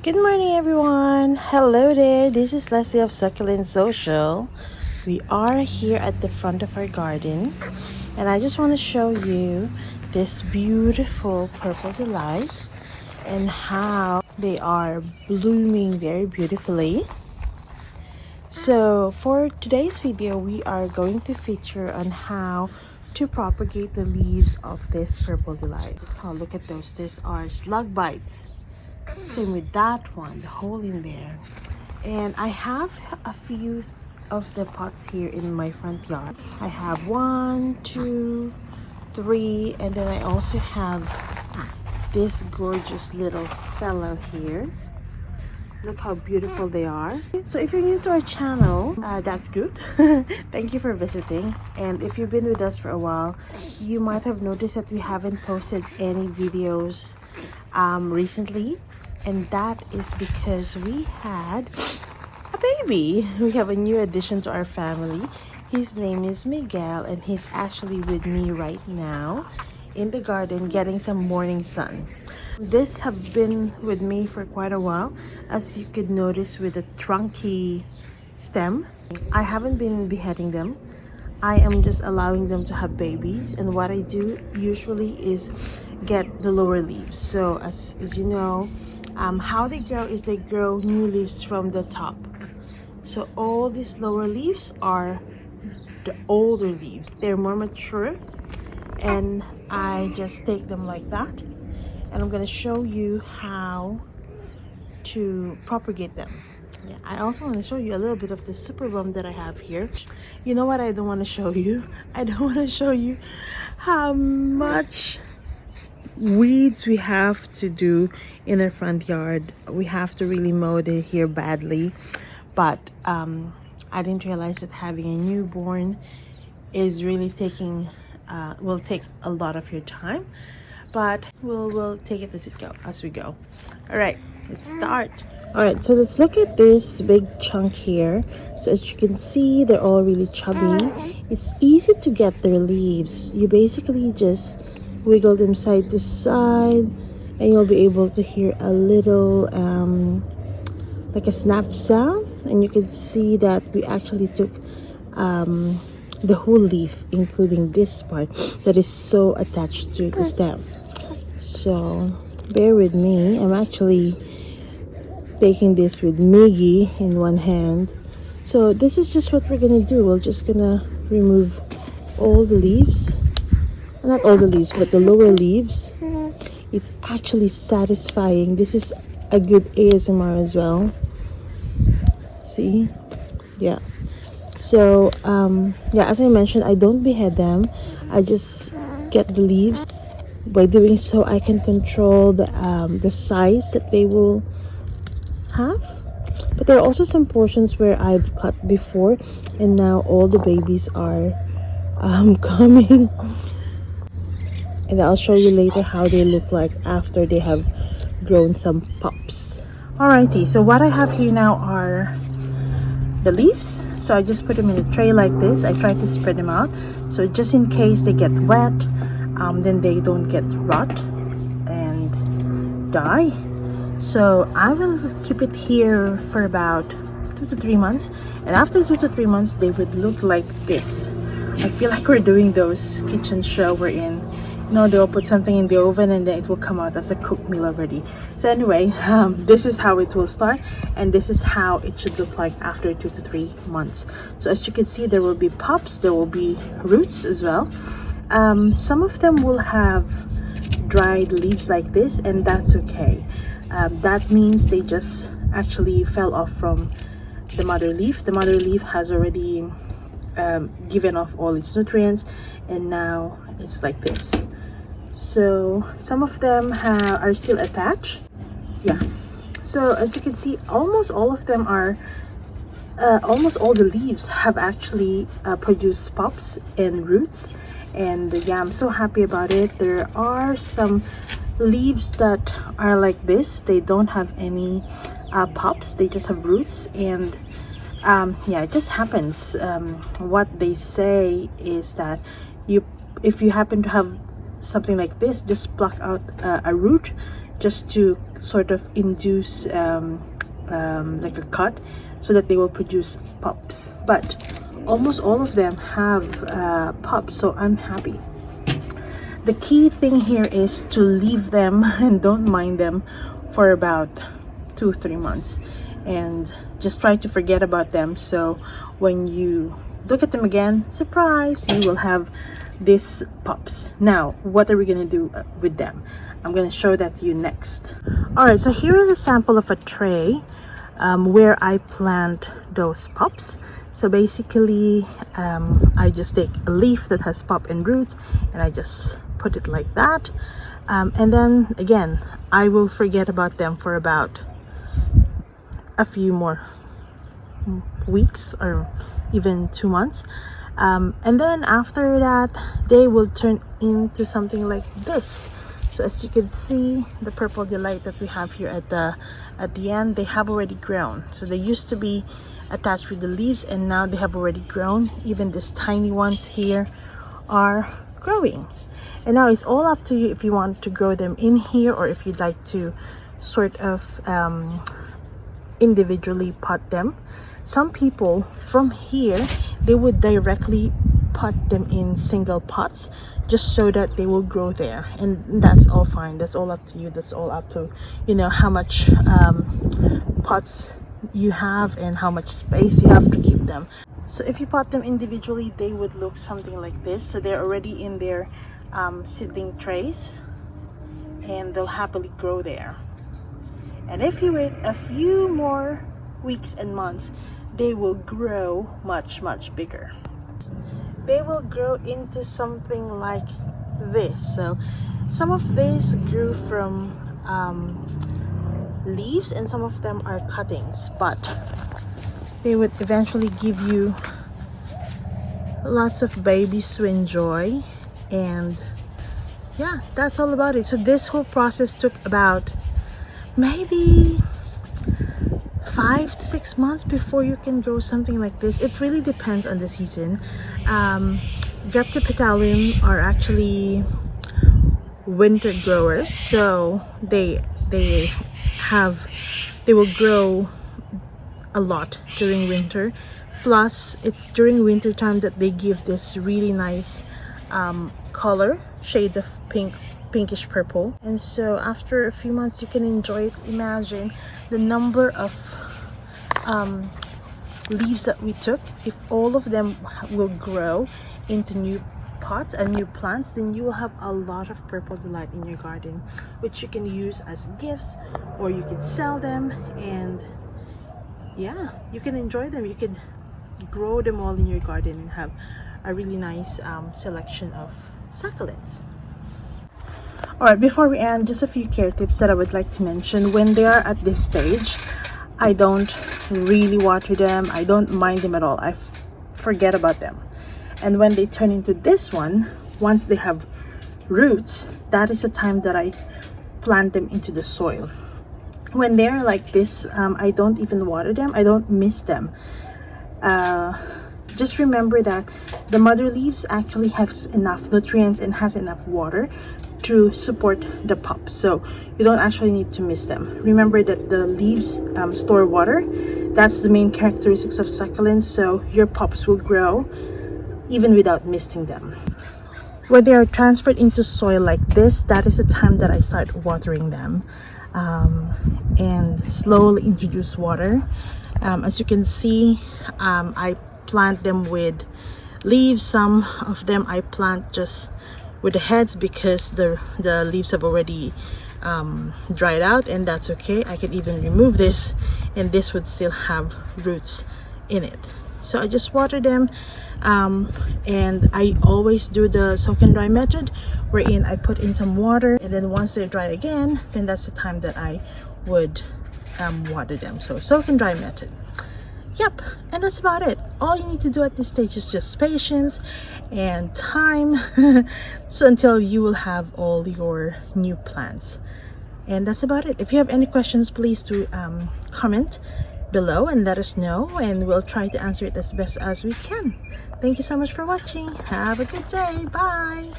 Good morning, everyone. Hello there. This is Leslie of Succulent Social. We are here at the front of our garden, and I just want to show you this beautiful purple delight and how they are blooming very beautifully. So for today's video, we are going to feature on how to propagate the leaves of this purple delight. Oh, look at those. These are slug bites. Same with that one, the hole in there. And I have a few of the pots here in my front yard. I have 1, 2, 3, and then I also have this gorgeous little fellow here. Look how beautiful they are. So if you're new to our channel, that's good. Thank you for visiting. And if you've been with us for a while, you might have noticed that we haven't posted any videos recently. And that is because we had a baby. We have a new addition to our family. His name is Miguel, and he's actually with me right now in the garden getting some morning sun. This have been with me for quite a while, as you could notice with the trunky stem. I haven't been beheading them. I am just allowing them to have babies, and what I do usually is get the lower leaves. So as you know, how they grow is they grow new leaves from the top. So all these lower leaves are the older leaves. They're more mature, and I just take them like that. And I'm going to show you how to propagate them. Yeah, I also want to show you a little bit of the super bum that I have here. You know what I don't want to show you? I don't want to show you how much weeds we have to do in our front yard. We have to really mow it here badly, but I didn't realize that having a newborn is really taking will take a lot of your time, but we'll take it as we go. All right, let's start. All right, so let's look at this big chunk here. So as you can see, they're all really chubby. It's easy to get their leaves. You basically just wiggle them side to side, and you'll be able to hear a little like a snap sound, and you can see that we actually took the whole leaf, including this part that is so attached to the stem. So bear with me. I'm actually taking this with Miggy in one hand. So this is just what we're gonna do. We're just gonna remove all the leaves, not all the leaves, but the lower leaves. It's actually satisfying. This is a good ASMR as well. See? Yeah. So yeah, as I mentioned, I don't behead them. I just get the leaves. By doing so, I can control the size that they will have. But there are also some portions where I've cut before, and now all the babies are coming. And I'll show you later how they look like after they have grown some pups. Alrighty, so what I have here now are the leaves. So I just put them in a tray like this. I try to spread them out, so just in case they get wet, then they don't get rot and die. So I will keep it here for about 2 to 3 months, and after 2 to 3 months they would look like this. I feel like we're doing those kitchen show we're in. No, they'll put something in the oven and then it will come out as a cooked meal already. So anyway, this is how it will start, and this is how it should look like after 2 to 3 months. So as you can see, there will be pups, there will be roots as well. Some of them will have dried leaves like this, and that's okay. That means they just actually fell off from the mother leaf. The mother leaf has already given off all its nutrients, and now it's like this. So some of them are still attached. Yeah, so as you can see, almost all of them are almost all the leaves have actually produced pups and roots, and yeah, I'm so happy about it. There are some leaves that are like this. They don't have any pups, they just have roots, and yeah, it just happens. What they say is that if you happen to have something like this, just pluck out a root, just to sort of induce like a cut so that they will produce pups. But almost all of them have pups, so I'm happy. The key thing here is to leave them and don't mind them for about 2-3 months, and just try to forget about them, so when you look at them again, surprise, you will have these pups. Now, what are we gonna do with them? I'm gonna show that to you next. All right, so here is a sample of a tray where I plant those pups. So basically, I just take a leaf that has pop and roots, and I just put it like that. And then again, I will forget about them for about a few more weeks or even 2 months. And then after that, they will turn into something like this. So as you can see, the Purple Delight that we have here at the end, they have already grown. So they used to be attached with the leaves, and now they have already grown. Even these tiny ones here are growing. And now it's all up to you if you want to grow them in here, or if you'd like to sort of individually pot them. Some people from here, they would directly pot them in single pots just so that they will grow there, and that's all fine. That's all up to you. That's all up to, you know, how much pots you have and how much space you have to keep them. So if you pot them individually, they would look something like this. So they're already in their seedling trays, and they'll happily grow there. And if you wait a few more weeks and months, they will grow much bigger. They will grow into something like this. So some of these grew from leaves, and some of them are cuttings, but they would eventually give you lots of babies to enjoy. And yeah, that's all about it. So this whole process took about maybe 5 to 6 months before you can grow something like this. It really depends on the season. Graptopetalum are actually winter growers, so they will grow a lot during winter. Plus, it's during winter time that they give this really nice color, shade of pinkish purple. And so after a few months, you can enjoy it. Imagine the number of leaves that we took. If all of them will grow into new pots and new plants, then you will have a lot of Purple Delight in your garden, which you can use as gifts, or you can sell them, and yeah, you can enjoy them. You could grow them all in your garden and have a really nice selection of succulents. All right, before we end, just a few care tips that I would like to mention. When they are at this stage, I don't really water them. I don't mind them at all. I forget about them. And when they turn into this one, once they have roots, that is the time that I plant them into the soil. When they're like this, I don't even water them. I don't mist them. Just remember that the mother leaves actually has enough nutrients and has enough water to support the pups, so you don't actually need to mist them. Remember that the leaves store water. That's the main characteristics of succulents, so your pups will grow even without misting them. When they are transferred into soil like this, that is the time that I start watering them, and slowly introduce water. As you can see, I plant them with leaves. Some of them I plant just with the heads because the leaves have already dried out, and that's okay. I can even remove this, and this would still have roots in it. So I just water them, and I always do the soak and dry method, wherein I put in some water, and then once they're dry again, then that's the time that I would water them. So soak and dry method. Yep, and that's about it. All you need to do at this stage is just patience and time so until you will have all your new plants. And that's about it. If you have any questions, please do comment below and let us know, and we'll try to answer it as best as we can. Thank you so much for watching. Have a good day. Bye.